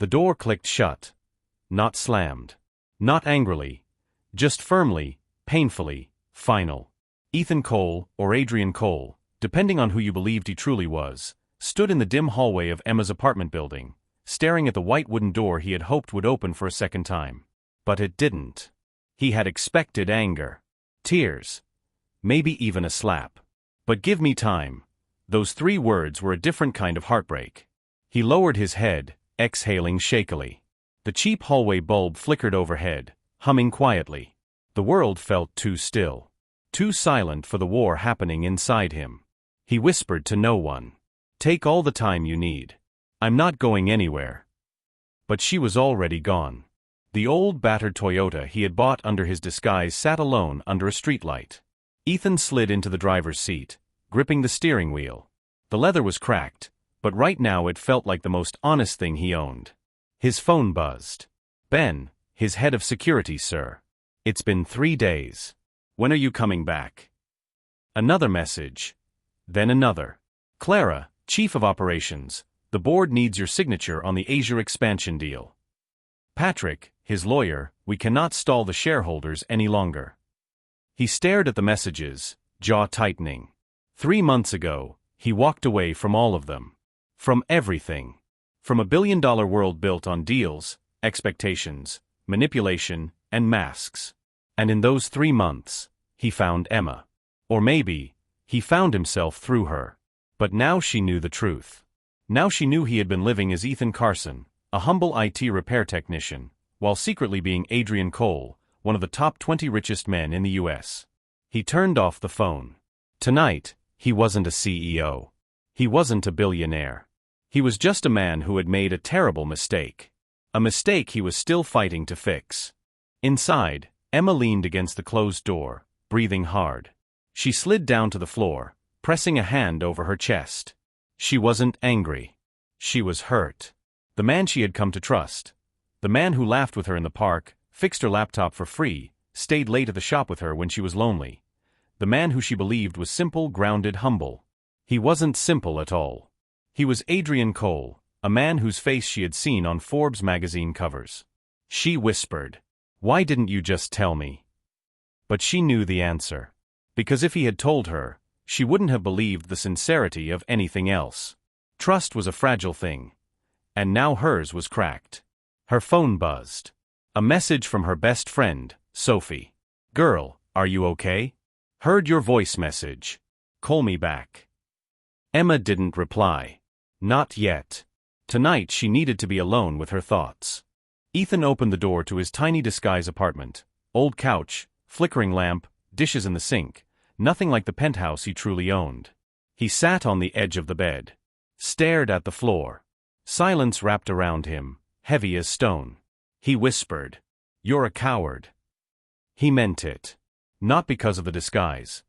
The door clicked shut. Not slammed. Not angrily. Just firmly, painfully, final. Ethan Cole, or Adrian Cole, depending on who you believed he truly was, stood in the dim hallway of Emma's apartment building, staring at the white wooden door he had hoped would open for a second time. But it didn't. He had expected anger. Tears. Maybe even a slap. But give me time. Those 3 words were a different kind of heartbreak. He lowered his head, exhaling shakily. The cheap hallway bulb flickered overhead, humming quietly. The world felt too still. Too silent for the war happening inside him. He whispered to no one. Take all the time you need. I'm not going anywhere. But she was already gone. The old battered Toyota he had bought under his disguise sat alone under a streetlight. Ethan slid into the driver's seat, gripping the steering wheel. The leather was cracked, but right now it felt like the most honest thing he owned. His phone buzzed. Ben, his head of security, sir. It's been 3 days. When are you coming back? Another message. Then another. Clara, chief of operations, the board needs your signature on the Asia expansion deal. Patrick, his lawyer, we cannot stall the shareholders any longer. He stared at the messages, jaw tightening. 3 months ago, he walked away from all of them. From everything. From a billion-dollar world built on deals, expectations, manipulation, and masks. And in those 3 months, he found Emma. Or maybe, he found himself through her. But now she knew the truth. Now she knew he had been living as Ethan Carson, a humble IT repair technician, while secretly being Adrian Cole, one of the top 20 richest men in the US. He turned off the phone. Tonight, he wasn't a CEO. He wasn't a billionaire. He was just a man who had made a terrible mistake. A mistake he was still fighting to fix. Inside, Emma leaned against the closed door, breathing hard. She slid down to the floor, pressing a hand over her chest. She wasn't angry. She was hurt. The man she had come to trust. The man who laughed with her in the park, fixed her laptop for free, stayed late at the shop with her when she was lonely. The man who she believed was simple, grounded, humble. He wasn't simple at all. He was Adrian Cole, a man whose face she had seen on Forbes magazine covers. She whispered, "Why didn't you just tell me?" But she knew the answer. Because if he had told her, she wouldn't have believed the sincerity of anything else. Trust was a fragile thing. And now hers was cracked. Her phone buzzed. A message from her best friend, Sophie. "Girl, are you okay? Heard your voice message. Call me back." Emma didn't reply. Not yet. Tonight she needed to be alone with her thoughts. Ethan opened the door to his tiny disguise apartment. Old couch, flickering lamp, dishes in the sink. Nothing like the penthouse he truly owned. He sat on the edge of the bed. Stared at the floor. Silence wrapped around him, heavy as stone. He whispered, "You're a coward." He meant it. Not because of the disguise.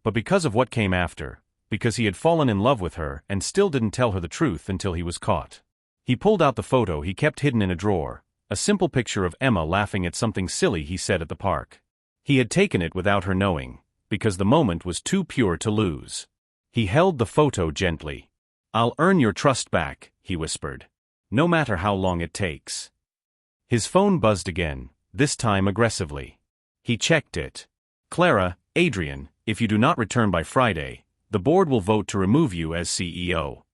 But because of what came after. Because he had fallen in love with her and still didn't tell her the truth until he was caught. He pulled out the photo he kept hidden in a drawer, a simple picture of Emma laughing at something silly he said at the park. He had taken it without her knowing, because the moment was too pure to lose. He held the photo gently. "I'll earn your trust back," he whispered. "No matter how long it takes." His phone buzzed again, this time aggressively. He checked it. "Clara, Adrian, if you do not return by Friday, the board will vote to remove you as CEO.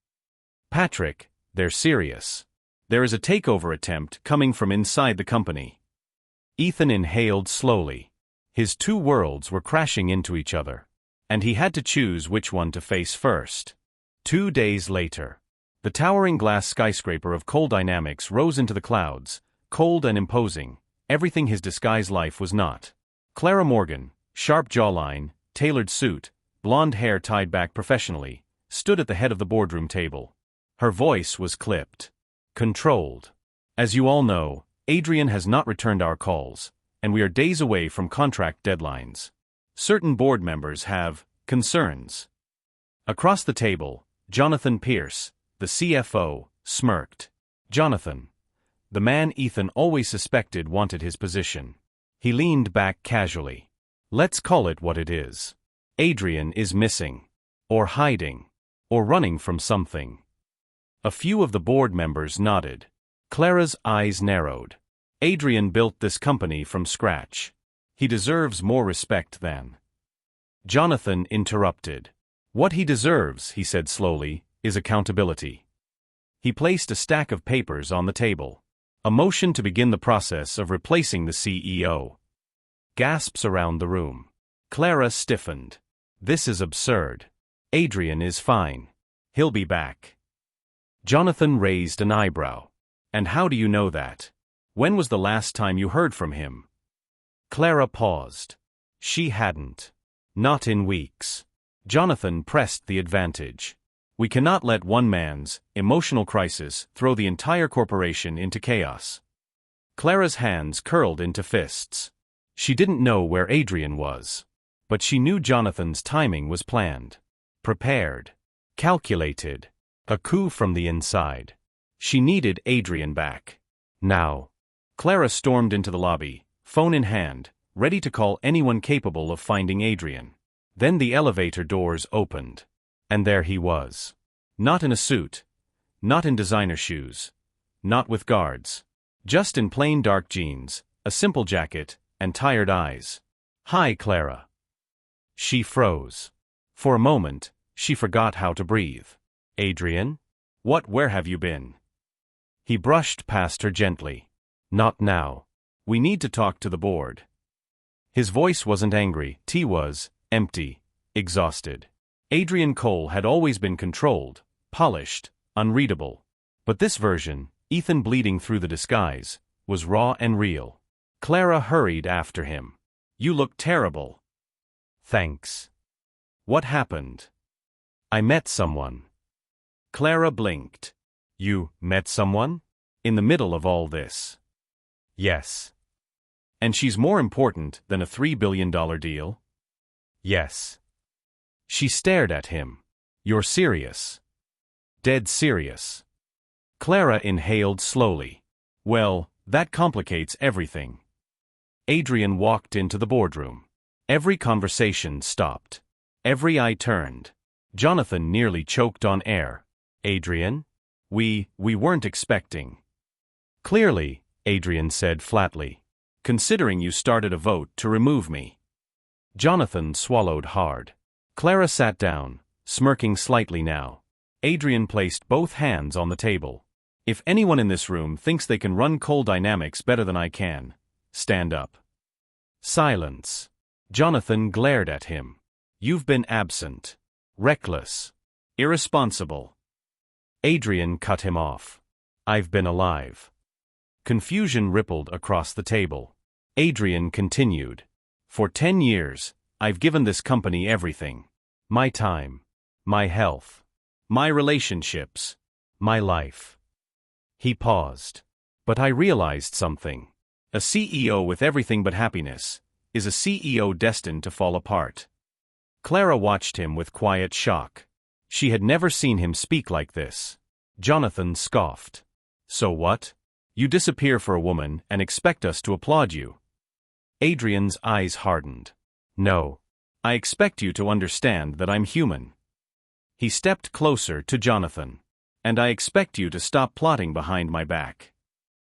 Patrick, they're serious. There is a takeover attempt coming from inside the company." Ethan inhaled slowly. His 2 worlds were crashing into each other. And he had to choose which one to face first. 2 days later. The towering glass skyscraper of Cole Dynamics rose into the clouds, cold and imposing, everything his disguised life was not. Clara Morgan, sharp jawline, tailored suit, blonde hair tied back professionally, stood at the head of the boardroom table. Her voice was clipped. Controlled. "As you all know, Adrian has not returned our calls, and we are days away from contract deadlines. Certain board members have concerns." Across the table, Jonathan Pierce, the CFO, smirked. Jonathan. The man Ethan always suspected wanted his position. He leaned back casually. "Let's call it what it is. Adrian is missing. Or hiding. Or running from something." A few of the board members nodded. Clara's eyes narrowed. Adrian built this company from scratch. He deserves more respect than. Jonathan interrupted. What he deserves, he said slowly, is accountability. He placed a stack of papers on the table. A motion to begin the process of replacing the CEO. Gasps around the room. Clara stiffened. This is absurd. Adrian is fine. He'll be back. Jonathan raised an eyebrow. And how do you know that? When was the last time you heard from him? Clara paused. She hadn't. Not in weeks. Jonathan pressed the advantage. We cannot let one man's emotional crisis throw the entire corporation into chaos. Clara's hands curled into fists. She didn't know where Adrian was. But she knew Jonathan's timing was planned. Prepared. Calculated. A coup from the inside. She needed Adrian back. Now. Clara stormed into the lobby, phone in hand, ready to call anyone capable of finding Adrian. Then the elevator doors opened. And there he was. Not in a suit. Not in designer shoes. Not with guards. Just in plain dark jeans, a simple jacket, and tired eyes. Hi, Clara. She froze. For a moment, she forgot how to breathe. Adrian? Where have you been? He brushed past her gently. Not now. We need to talk to the board. His voice wasn't angry, he was empty, exhausted. Adrian Cole had always been controlled, polished, unreadable. But this version, Ethan bleeding through the disguise, was raw and real. Clara hurried after him. You look terrible. Thanks. What happened? I met someone. Clara blinked. You met someone? In the middle of all this? Yes. And she's more important than a $3 billion deal? Yes. She stared at him. You're serious? Dead serious. Clara inhaled slowly. Well, that complicates everything. Adrian walked into the boardroom. Every conversation stopped. Every eye turned. Jonathan nearly choked on air. Adrian? We weren't expecting. Clearly, Adrian said flatly. Considering you started a vote to remove me. Jonathan swallowed hard. Clara sat down, smirking slightly now. Adrian placed both hands on the table. If anyone in this room thinks they can run coal dynamics better than I can, stand up. Silence. Jonathan glared at him. You've been absent. Reckless. Irresponsible. Adrian cut him off. I've been alive. Confusion rippled across the table. Adrian continued. For 10 years, I've given this company everything. My time. My health. My relationships. My life. He paused. But I realized something. A CEO with everything but happiness is a CEO destined to fall apart. Clara watched him with quiet shock. She had never seen him speak like this. Jonathan scoffed. So what? You disappear for a woman and expect us to applaud you. Adrian's eyes hardened. No. I expect you to understand that I'm human. He stepped closer to Jonathan. And I expect you to stop plotting behind my back.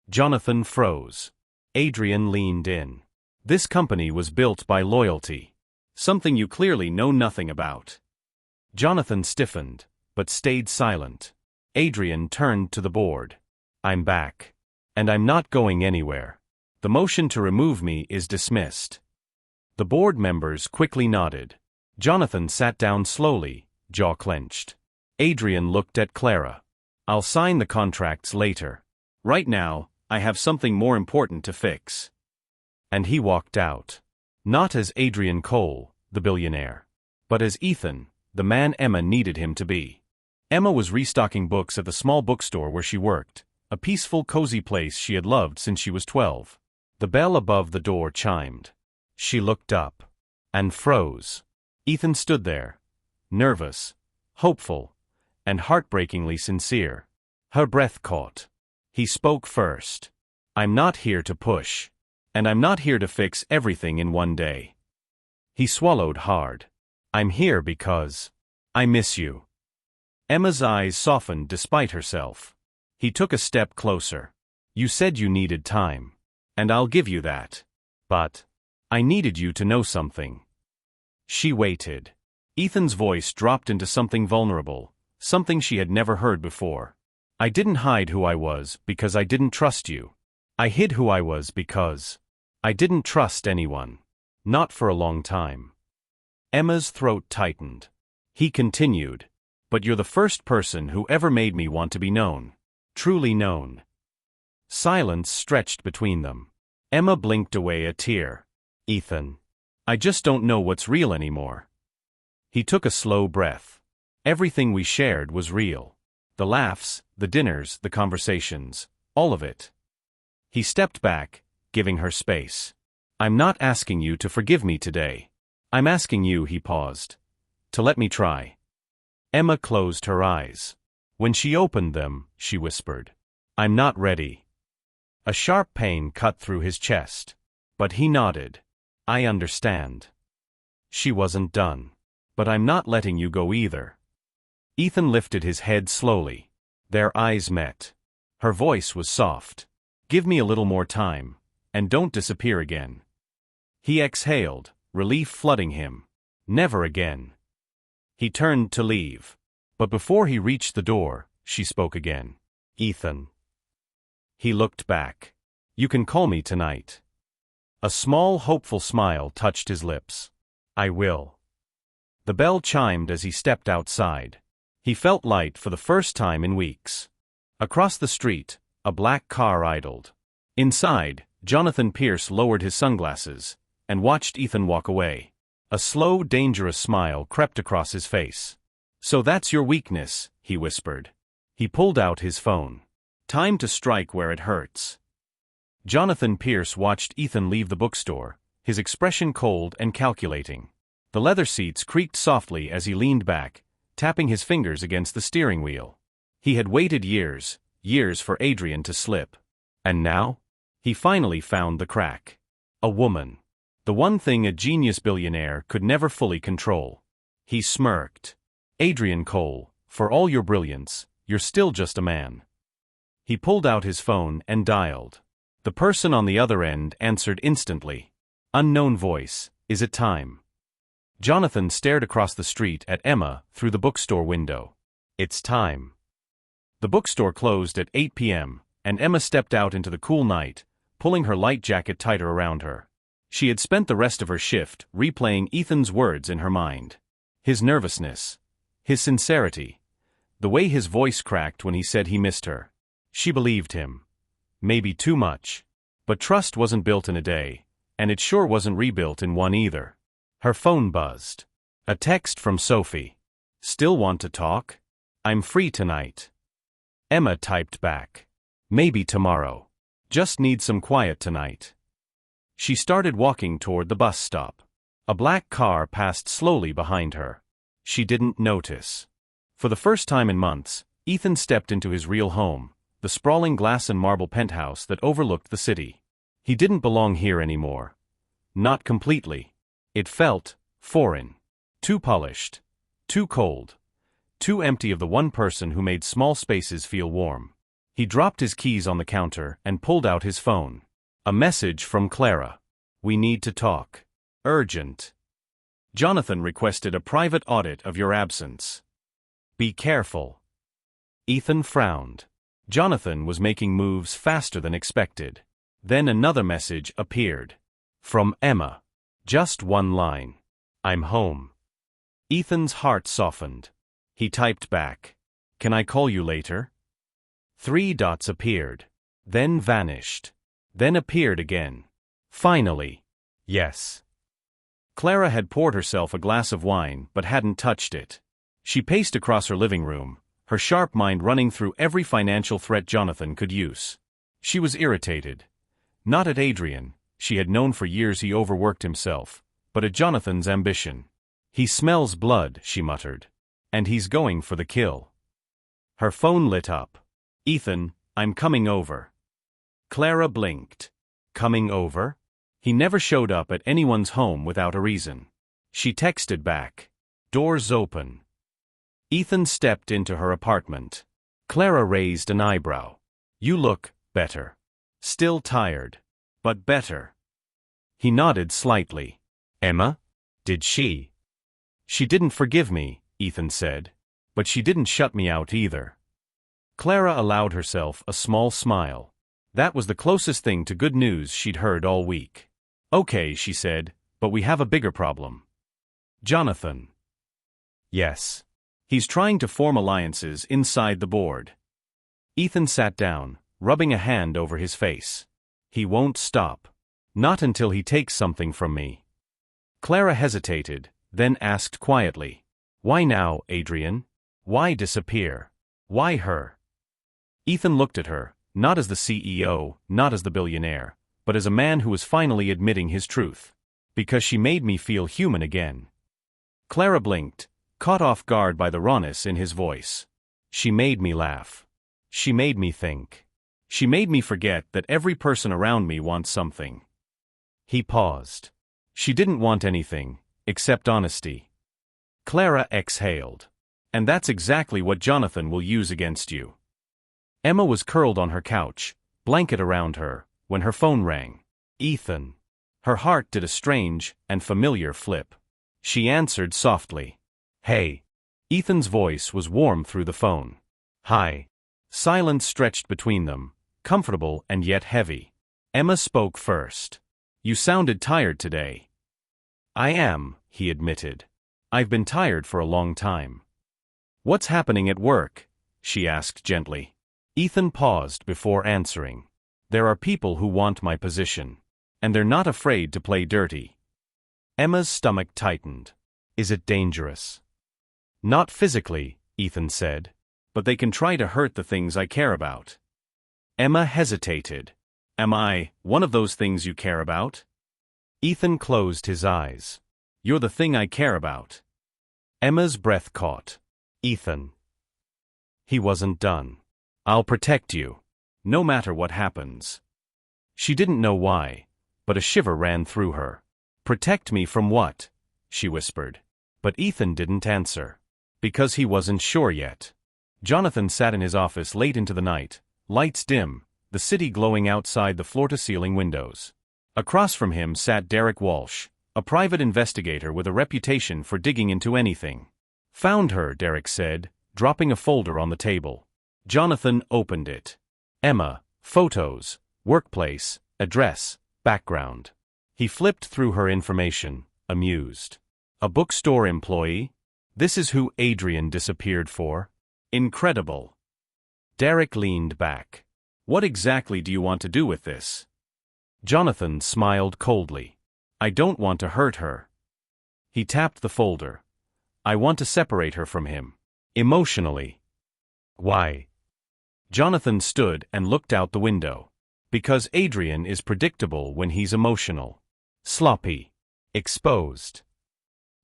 Jonathan froze. Adrian leaned in. This company was built by loyalty. Something you clearly know nothing about. Jonathan stiffened, but stayed silent. Adrian turned to the board. I'm back. And I'm not going anywhere. The motion to remove me is dismissed. The board members quickly nodded. Jonathan sat down slowly, jaw clenched. Adrian looked at Clara. I'll sign the contracts later. Right now, I have something more important to fix. And he walked out. Not as Adrian Cole, the billionaire, but as Ethan, the man Emma needed him to be. Emma was restocking books at the small bookstore where she worked, a peaceful, cozy place she had loved since she was 12. The bell above the door chimed. She looked up. And froze. Ethan stood there. Nervous. Hopeful. And heartbreakingly sincere. Her breath caught. He spoke first. I'm not here to push. And I'm not here to fix everything in one day. He swallowed hard. I'm here because I miss you. Emma's eyes softened despite herself. He took a step closer. You said you needed time. And I'll give you that. But I needed you to know something. She waited. Ethan's voice dropped into something vulnerable, something she had never heard before. I didn't hide who I was because I didn't trust you. I hid who I was because I didn't trust anyone. Not for a long time. Emma's throat tightened. He continued. But you're the first person who ever made me want to be known. Truly known. Silence stretched between them. Emma blinked away a tear. Ethan. I just don't know what's real anymore. He took a slow breath. Everything we shared was real. The laughs, the dinners, the conversations, all of it. He stepped back, giving her space. I'm not asking you to forgive me today. I'm asking you, he paused, to let me try. Emma closed her eyes. When she opened them, she whispered, I'm not ready. A sharp pain cut through his chest. But he nodded. I understand. She wasn't done. But I'm not letting you go either. Ethan lifted his head slowly. Their eyes met. Her voice was soft. Give me a little more time, and don't disappear again. He exhaled, relief flooding him. Never again. He turned to leave. But before he reached the door, she spoke again. Ethan. He looked back. You can call me tonight. A small, hopeful smile touched his lips. I will. The bell chimed as he stepped outside. He felt light for the first time in weeks. Across the street, a black car idled. Inside, Jonathan Pierce lowered his sunglasses and watched Ethan walk away. A slow, dangerous smile crept across his face. So that's your weakness, he whispered. He pulled out his phone. Time to strike where it hurts. Jonathan Pierce watched Ethan leave the bookstore, his expression cold and calculating. The leather seats creaked softly as he leaned back, tapping his fingers against the steering wheel. He had waited years for Adrian to slip. And now? He finally found the crack. A woman. The one thing a genius billionaire could never fully control. He smirked. Adrian Cole, for all your brilliance, you're still just a man. He pulled out his phone and dialed. The person on the other end answered instantly. Unknown voice, is it time? Jonathan stared across the street at Emma through the bookstore window. It's time. The bookstore closed at 8 p.m., and Emma stepped out into the cool night, pulling her light jacket tighter around her. She had spent the rest of her shift replaying Ethan's words in her mind. His nervousness. His sincerity. The way his voice cracked when he said he missed her. She believed him. Maybe too much. But trust wasn't built in a day, and it sure wasn't rebuilt in one either. Her phone buzzed. A text from Sophie. Still want to talk? I'm free tonight. Emma typed back. Maybe tomorrow. Just need some quiet tonight. She started walking toward the bus stop. A black car passed slowly behind her. She didn't notice. For the first time in months, Ethan stepped into his real home, the sprawling glass and marble penthouse that overlooked the city. He didn't belong here anymore. Not completely. It felt foreign. Too polished. Too cold. Too empty of the one person who made small spaces feel warm. He dropped his keys on the counter and pulled out his phone. A message from Clara. We need to talk. Urgent. Jonathan requested a private audit of your absence. Be careful. Ethan frowned. Jonathan was making moves faster than expected. Then another message appeared. From Emma. Just one line. I'm home. Ethan's heart softened. He typed back. Can I call you later? 3 dots appeared. Then vanished. Then appeared again. Finally. Yes. Clara had poured herself a glass of wine but hadn't touched it. She paced across her living room, her sharp mind running through every financial threat Jonathan could use. She was irritated. Not at Adrian, she had known for years he overworked himself, but at Jonathan's ambition. He smells blood, she muttered. And he's going for the kill. Her phone lit up. Ethan, I'm coming over. Clara blinked. Coming over? He never showed up at anyone's home without a reason. She texted back. Doors open. Ethan stepped into her apartment. Clara raised an eyebrow. You look better. Still tired. But better. He nodded slightly. Emma? Did she? She didn't forgive me, Ethan said. But she didn't shut me out either. Clara allowed herself a small smile. That was the closest thing to good news she'd heard all week. Okay, she said, but we have a bigger problem. Jonathan. Yes. He's trying to form alliances inside the board. Ethan sat down, rubbing a hand over his face. He won't stop. Not until he takes something from me. Clara hesitated, then asked quietly. Why now, Adrian? Why disappear? Why her? Ethan looked at her, not as the CEO, not as the billionaire, but as a man who was finally admitting his truth. Because she made me feel human again. Clara blinked, caught off guard by the rawness in his voice. She made me laugh. She made me think. She made me forget that every person around me wants something. He paused. She didn't want anything, except honesty. Clara exhaled. And that's exactly what Jonathan will use against you. Emma was curled on her couch, blanket around her, when her phone rang. Ethan. Her heart did a strange and familiar flip. She answered softly. Hey. Ethan's voice was warm through the phone. Hi. Silence stretched between them, comfortable and yet heavy. Emma spoke first. You sounded tired today. I am, he admitted. I've been tired for a long time. What's happening at work? She asked gently. Ethan paused before answering. There are people who want my position. And they're not afraid to play dirty. Emma's stomach tightened. Is it dangerous? Not physically, Ethan said. But they can try to hurt the things I care about. Emma hesitated. Am I one of those things you care about? Ethan closed his eyes. You're the thing I care about. Emma's breath caught. Ethan. He wasn't done. I'll protect you. No matter what happens. She didn't know why, but a shiver ran through her. Protect me from what? She whispered. But Ethan didn't answer. Because he wasn't sure yet. Jonathan sat in his office late into the night, lights dim, the city glowing outside the floor-to-ceiling windows. Across from him sat Derek Walsh, a private investigator with a reputation for digging into anything. Found her, Derek said, dropping a folder on the table. Jonathan opened it. Emma, photos, workplace, address, background. He flipped through her information, amused. A bookstore employee? This is who Adrian disappeared for? Incredible. Derek leaned back. What exactly do you want to do with this? Jonathan smiled coldly. I don't want to hurt her. He tapped the folder. I want to separate her from him. Emotionally. Why? Jonathan stood and looked out the window. Because Adrian is predictable when he's emotional. Sloppy. Exposed.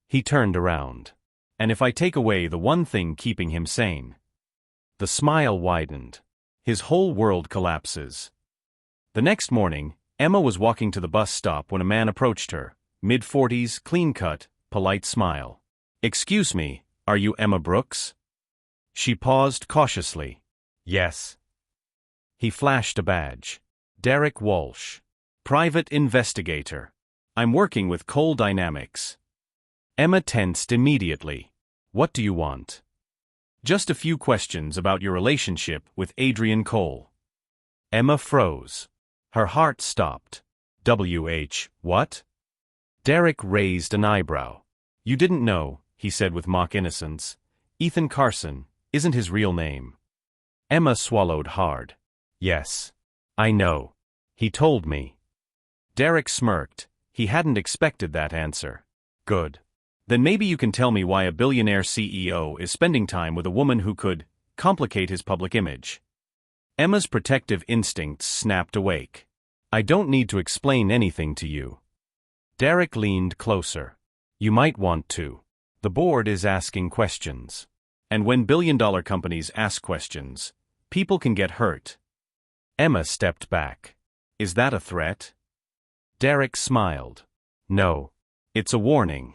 He turned around. And if I take away the one thing keeping him sane? The smile widened. His whole world collapses. The next morning, Emma was walking to the bus stop when a man approached her. Mid-40s, clean-cut, polite smile. Excuse me, are you Emma Brooks? She paused cautiously. Yes. He flashed a badge. Derek Walsh. Private investigator. I'm working with Coal Dynamics. Emma tensed immediately. What do you want? Just a few questions about your relationship with Adrian Cole. Emma froze. Her heart stopped. What? Derek raised an eyebrow. You didn't know, he said with mock innocence. Ethan Carson isn't his real name. Emma swallowed hard. Yes. I know. He told me. Derek smirked. He hadn't expected that answer. Good. Then maybe you can tell me why a billionaire CEO is spending time with a woman who could complicate his public image. Emma's protective instincts snapped awake. I don't need to explain anything to you. Derek leaned closer. You might want to. The board is asking questions. And when billion-dollar companies ask questions, people can get hurt. Emma stepped back. Is that a threat? Derek smiled. No. It's a warning.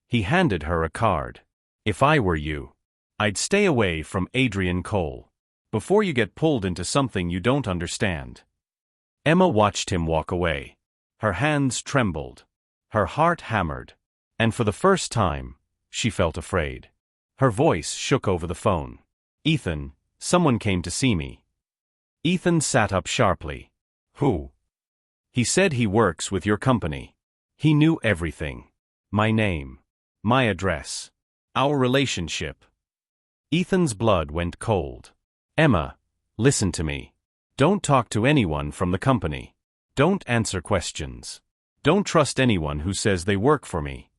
He handed her a card. If I were you, I'd stay away from Adrian Cole. Before you get pulled into something you don't understand. Emma watched him walk away. Her hands trembled. Her heart hammered. And for the first time, she felt afraid. Her voice shook over the phone. "Ethan, someone came to see me." Ethan sat up sharply. "Who?" "He said he works with your company. He knew everything. My name. My address. Our relationship." Ethan's blood went cold. "Emma, listen to me. Don't talk to anyone from the company. Don't answer questions. Don't trust anyone who says they work for me."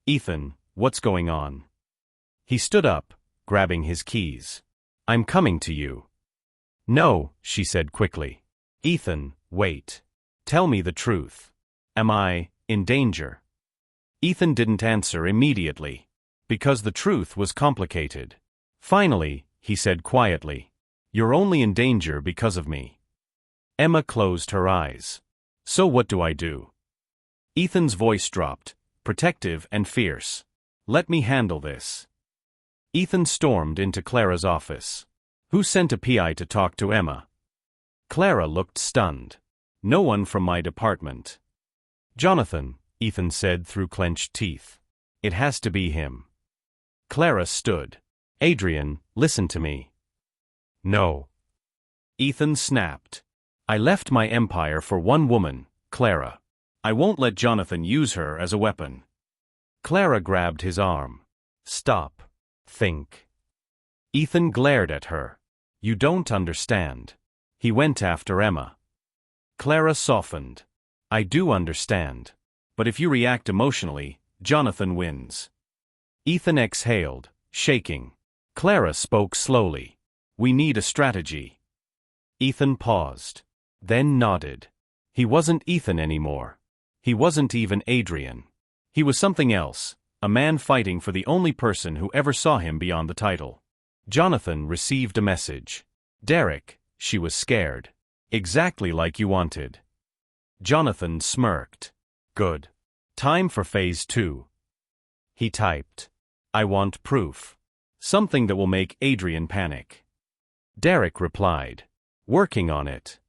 "Ethan, what's going on?" He stood up, grabbing his keys. "I'm coming to you." "No," she said quickly. "Ethan, wait. Tell me the truth. Am I in danger?" Ethan didn't answer immediately, because the truth was complicated. Finally, he said quietly, "You're only in danger because of me." Emma closed her eyes. "So what do I do?" Ethan's voice dropped, protective and fierce. "Let me handle this." Ethan stormed into Clara's office. "Who sent a PI to talk to Emma?" Clara looked stunned. "No one from my department." "Jonathan," Ethan said through clenched teeth. "It has to be him." Clara stood. "Adrian, listen to me." "No." Ethan snapped. "I left my empire for one woman, Clara. I won't let Jonathan use her as a weapon." Clara grabbed his arm. "Stop. Think." Ethan glared at her. "You don't understand. He went after Emma." Clara softened. "I do understand. But if you react emotionally, Jonathan wins." Ethan exhaled, shaking. Clara spoke slowly. "We need a strategy." Ethan paused. Then nodded. He wasn't Ethan anymore. He wasn't even Adrian. He was something else, a man fighting for the only person who ever saw him beyond the title. Jonathan received a message. "Derek," she was scared. "Exactly like you wanted." Jonathan smirked. "Good. Time for phase 2. He typed, "I want proof. Something that will make Adrian panic." Derek replied, "Working on it."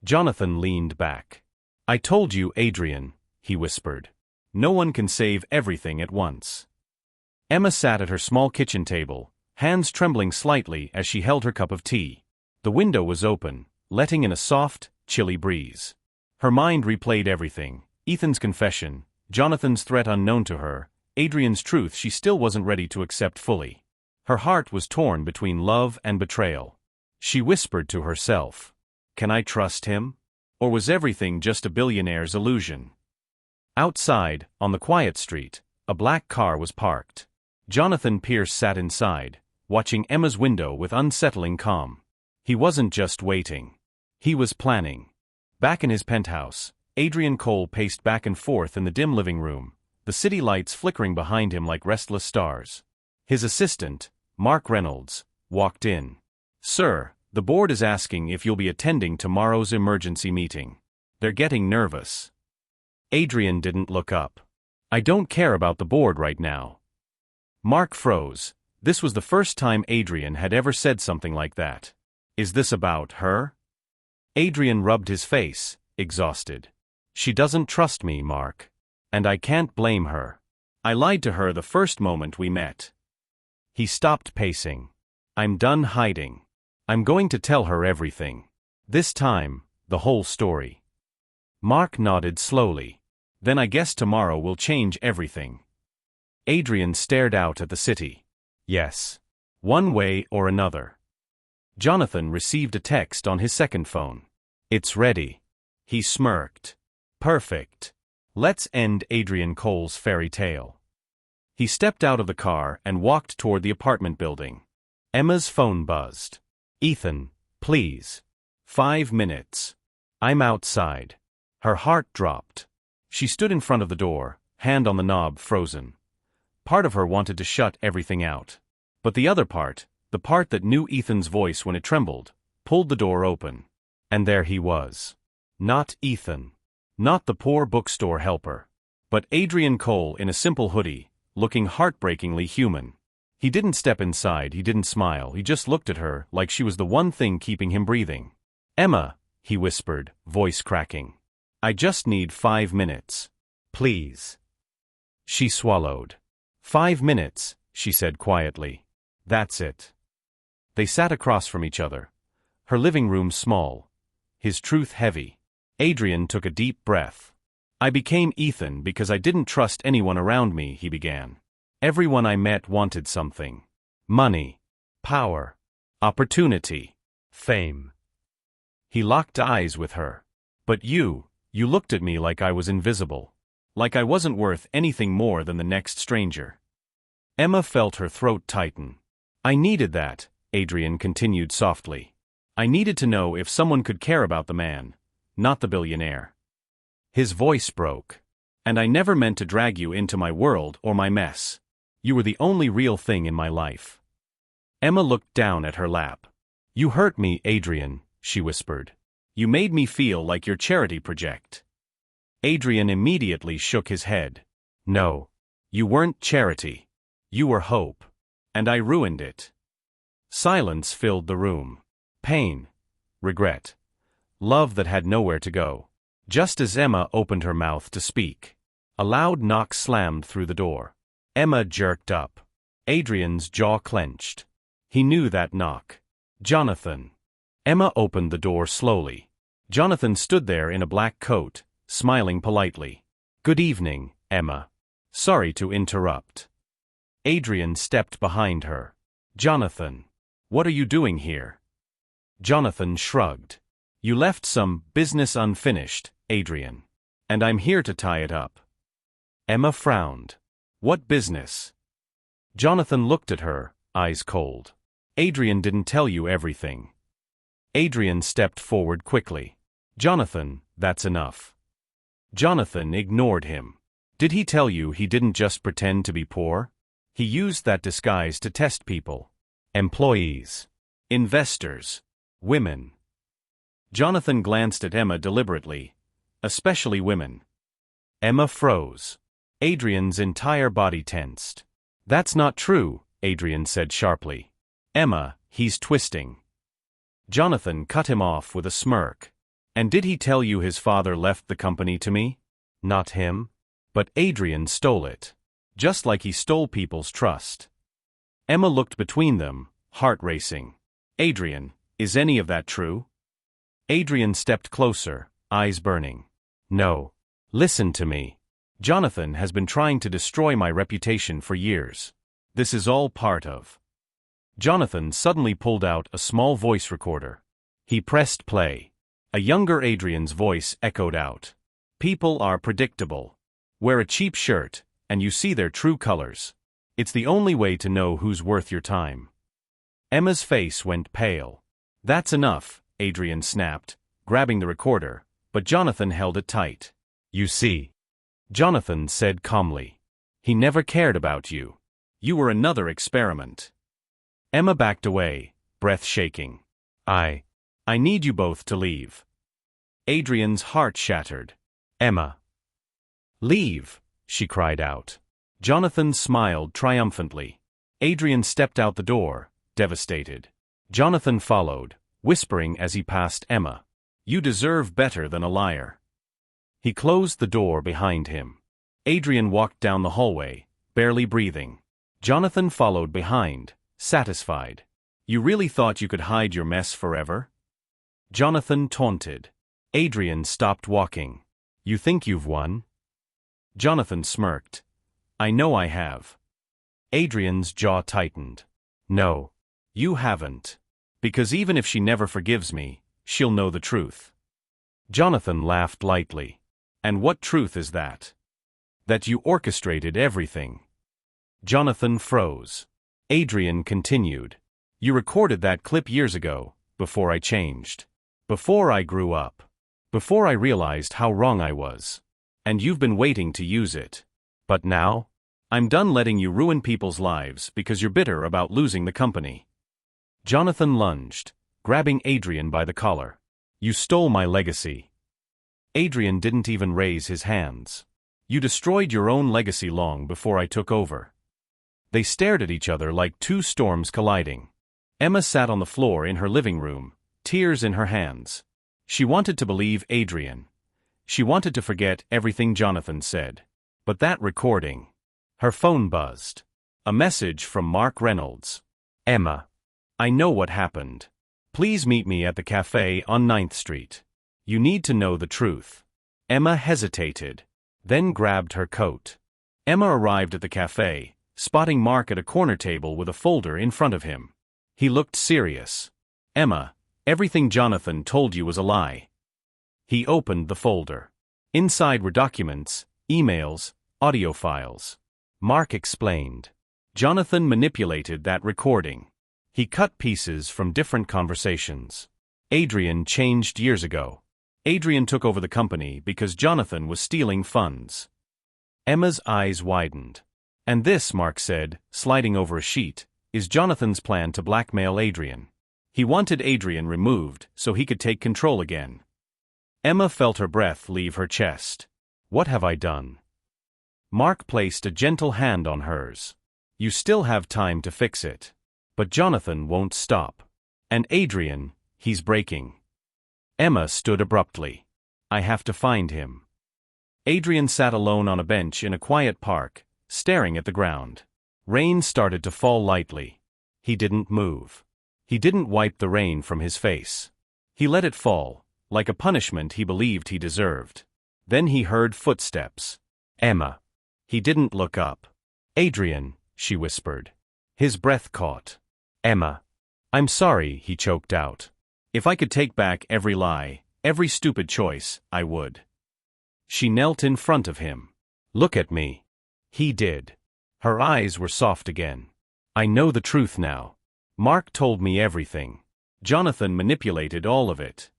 Jonathan leaned back. "I told you, Adrian," he whispered. "No one can save everything at once." Emma sat at her small kitchen table, hands trembling slightly as she held her cup of tea. The window was open, letting in a soft, chilly breeze. Her mind replayed everything: Ethan's confession, Jonathan's threat unknown to her, Adrian's truth she still wasn't ready to accept fully. Her heart was torn between love and betrayal. She whispered to herself, "Can I trust him? Or was everything just a billionaire's illusion?" Outside, on the quiet street, a black car was parked. Jonathan Pierce sat inside, watching Emma's window with unsettling calm. He wasn't just waiting. He was planning. Back in his penthouse, Adrian Cole paced back and forth in the dim living room, the city lights flickering behind him like restless stars. His assistant, Mark Reynolds, walked in. "Sir, the board is asking if you'll be attending tomorrow's emergency meeting. They're getting nervous." Adrian didn't look up. "I don't care about the board right now." Mark froze. This was the first time Adrian had ever said something like that. "Is this about her?" Adrian rubbed his face, exhausted. "She doesn't trust me, Mark. And I can't blame her. I lied to her the first moment we met." He stopped pacing. "I'm done hiding. I'm going to tell her everything. This time, the whole story." Mark nodded slowly. "Then I guess tomorrow will change everything." Adrian stared out at the city. "Yes. One way or another." Jonathan received a text on his second phone. "It's ready." He smirked. "Perfect. Let's end Adrian Cole's fairy tale." He stepped out of the car and walked toward the apartment building. Emma's phone buzzed. "Ethan, please. 5 minutes. I'm outside." Her heart dropped. She stood in front of the door, hand on the knob, frozen. Part of her wanted to shut everything out. But the other part, the part that knew Ethan's voice when it trembled, pulled the door open. And there he was. Not Ethan. Not the poor bookstore helper. But Adrian Cole in a simple hoodie, looking heartbreakingly human. He didn't step inside, he didn't smile, he just looked at her like she was the one thing keeping him breathing. "Emma," he whispered, voice cracking. I just need 5 minutes. Please. She swallowed. 5 minutes, she said quietly. That's it. They sat across from each other. Her living room small. His truth heavy. Adrian took a deep breath. I became Ethan because I didn't trust anyone around me, he began. Everyone I met wanted something. Money. Power. Opportunity. Fame. He locked eyes with her. But you looked at me like I was invisible. Like I wasn't worth anything more than the next stranger. Emma felt her throat tighten. I needed that, Adrian continued softly. I needed to know if someone could care about the man, not the billionaire. His voice broke. And I never meant to drag you into my world or my mess. You were the only real thing in my life. Emma looked down at her lap. You hurt me, Adrian, she whispered. You made me feel like your charity project. Adrian immediately shook his head. No. You weren't charity. You were hope. And I ruined it. Silence filled the room. Pain. Regret. Love that had nowhere to go. Just as Emma opened her mouth to speak, a loud knock slammed through the door. Emma jerked up. Adrian's jaw clenched. He knew that knock. Jonathan. Emma opened the door slowly. Jonathan stood there in a black coat, smiling politely. Good evening, Emma. Sorry to interrupt. Adrian stepped behind her. Jonathan. What are you doing here? Jonathan shrugged. You left some business unfinished, Adrian. And I'm here to tie it up. Emma frowned. What business? Jonathan looked at her, eyes cold. Adrian didn't tell you everything. Adrian stepped forward quickly. Jonathan, that's enough. Jonathan ignored him. Did he tell you he didn't just pretend to be poor? He used that disguise to test people. Employees. Investors. Women. Jonathan glanced at Emma deliberately. Especially women. Emma froze. Adrian's entire body tensed. That's not true, Adrian said sharply. Emma, he's twisting. Jonathan cut him off with a smirk. And did he tell you his father left the company to me? Not him. But Adrian stole it. Just like he stole people's trust. Emma looked between them, heart racing. Adrian, is any of that true? Adrian stepped closer, eyes burning. No. Listen to me. Jonathan has been trying to destroy my reputation for years. This is all part of. Jonathan suddenly pulled out a small voice recorder. He pressed play. A younger Adrian's voice echoed out. People are predictable. Wear a cheap shirt, and you see their true colors. It's the only way to know who's worth your time. Emma's face went pale. That's enough, Adrian snapped, grabbing the recorder, but Jonathan held it tight. You see. Jonathan said calmly. He never cared about you. You were another experiment. Emma backed away, breath shaking. I need you both to leave. Adrian's heart shattered. Emma. Leave, she cried out. Jonathan smiled triumphantly. Adrian stepped out the door, devastated. Jonathan followed, whispering as he passed Emma. You deserve better than a liar. He closed the door behind him. Adrian walked down the hallway, barely breathing. Jonathan followed behind, satisfied. You really thought you could hide your mess forever? Jonathan taunted. Adrian stopped walking. You think you've won? Jonathan smirked. I know I have. Adrian's jaw tightened. No. You haven't. Because even if she never forgives me, she'll know the truth. Jonathan laughed lightly. And what truth is that? That you orchestrated everything. Jonathan froze. Adrian continued. You recorded that clip years ago, before I changed. Before I grew up. Before I realized how wrong I was. And you've been waiting to use it. But now? I'm done letting you ruin people's lives because you're bitter about losing the company. Jonathan lunged, grabbing Adrian by the collar. You stole my legacy. Adrian didn't even raise his hands. You destroyed your own legacy long before I took over. They stared at each other like two storms colliding. Emma sat on the floor in her living room, tears in her hands. She wanted to believe Adrian. She wanted to forget everything Jonathan said. But that recording. Her phone buzzed. A message from Mark Reynolds. Emma. I know what happened. Please meet me at the cafe on 9th Street. You need to know the truth. Emma hesitated, then grabbed her coat. Emma arrived at the cafe, spotting Mark at a corner table with a folder in front of him. He looked serious. Emma, everything Jonathan told you was a lie. He opened the folder. Inside were documents, emails, audio files. Mark explained. Jonathan manipulated that recording. He cut pieces from different conversations. Adrian changed years ago. Adrian took over the company because Jonathan was stealing funds. Emma's eyes widened. And this, Mark said, sliding over a sheet, is Jonathan's plan to blackmail Adrian. He wanted Adrian removed so he could take control again. Emma felt her breath leave her chest. What have I done? Mark placed a gentle hand on hers. You still have time to fix it. But Jonathan won't stop. And Adrian, he's breaking. Emma stood abruptly. I have to find him. Adrian sat alone on a bench in a quiet park, staring at the ground. Rain started to fall lightly. He didn't move. He didn't wipe the rain from his face. He let it fall, like a punishment he believed he deserved. Then he heard footsteps. Emma. He didn't look up. Adrian, she whispered. His breath caught. Emma. I'm sorry, he choked out. If I could take back every lie, every stupid choice, I would. She knelt in front of him. Look at me. He did. Her eyes were soft again. I know the truth now. Mark told me everything. Jonathan manipulated all of it.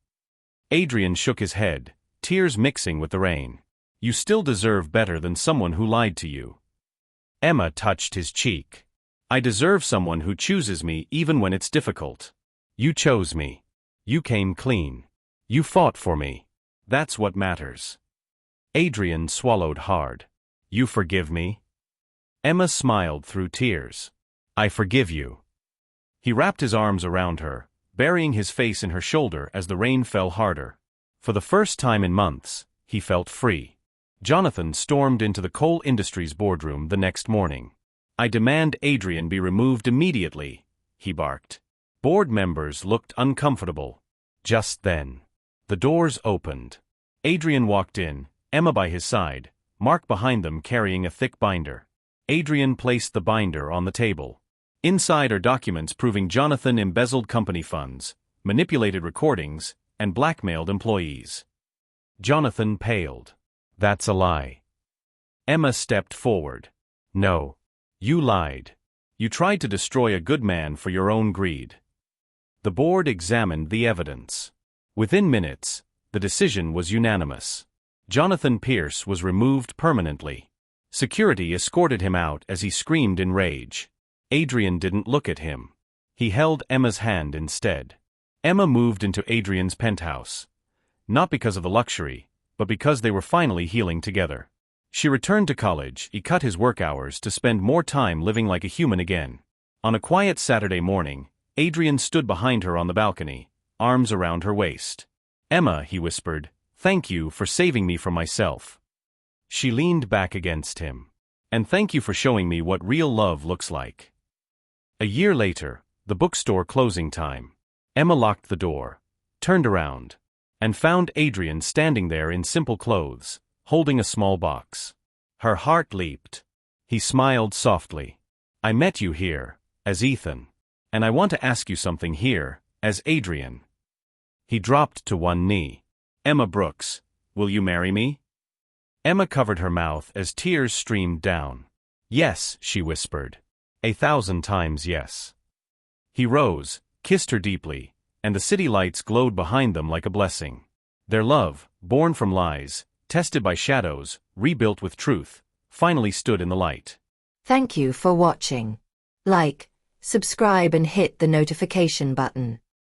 Adrian shook his head, tears mixing with the rain. You still deserve better than someone who lied to you. Emma touched his cheek. I deserve someone who chooses me even when it's difficult. You chose me. You came clean. You fought for me. That's what matters. Adrian swallowed hard. You forgive me? Emma smiled through tears. I forgive you. He wrapped his arms around her, burying his face in her shoulder as the rain fell harder. For the first time in months, he felt free. Jonathan stormed into the coal industries boardroom the next morning. I demand Adrian be removed immediately, he barked. Board members looked uncomfortable. Just then, the doors opened. Adrian walked in, Emma by his side, Mark behind them carrying a thick binder. Adrian placed the binder on the table. Inside are documents proving Jonathan embezzled company funds, manipulated recordings, and blackmailed employees. Jonathan paled. That's a lie. Emma stepped forward. No. You lied. You tried to destroy a good man for your own greed. The board examined the evidence. Within minutes, the decision was unanimous. Jonathan Pierce was removed permanently. Security escorted him out as he screamed in rage. Adrian didn't look at him. He held Emma's hand instead. Emma moved into Adrian's penthouse. Not because of the luxury, but because they were finally healing together. She returned to college. He cut his work hours to spend more time living like a human again. On a quiet Saturday morning, Adrian stood behind her on the balcony, arms around her waist. Emma, he whispered, thank you for saving me from myself. She leaned back against him. And thank you for showing me what real love looks like. A year later, the bookstore closing time. Emma locked the door, turned around, and found Adrian standing there in simple clothes, holding a small box. Her heart leaped. He smiled softly. I met you here, as Ethan. And I want to ask you something here, as Adrian. He dropped to one knee. Emma Brooks, will you marry me? Emma covered her mouth as tears streamed down. Yes, she whispered. 1,000 times yes. He rose, kissed her deeply, and the city lights glowed behind them like a blessing. Their love, born from lies, tested by shadows, rebuilt with truth, finally stood in the light. Thank you for watching. Like, subscribe and hit the notification button.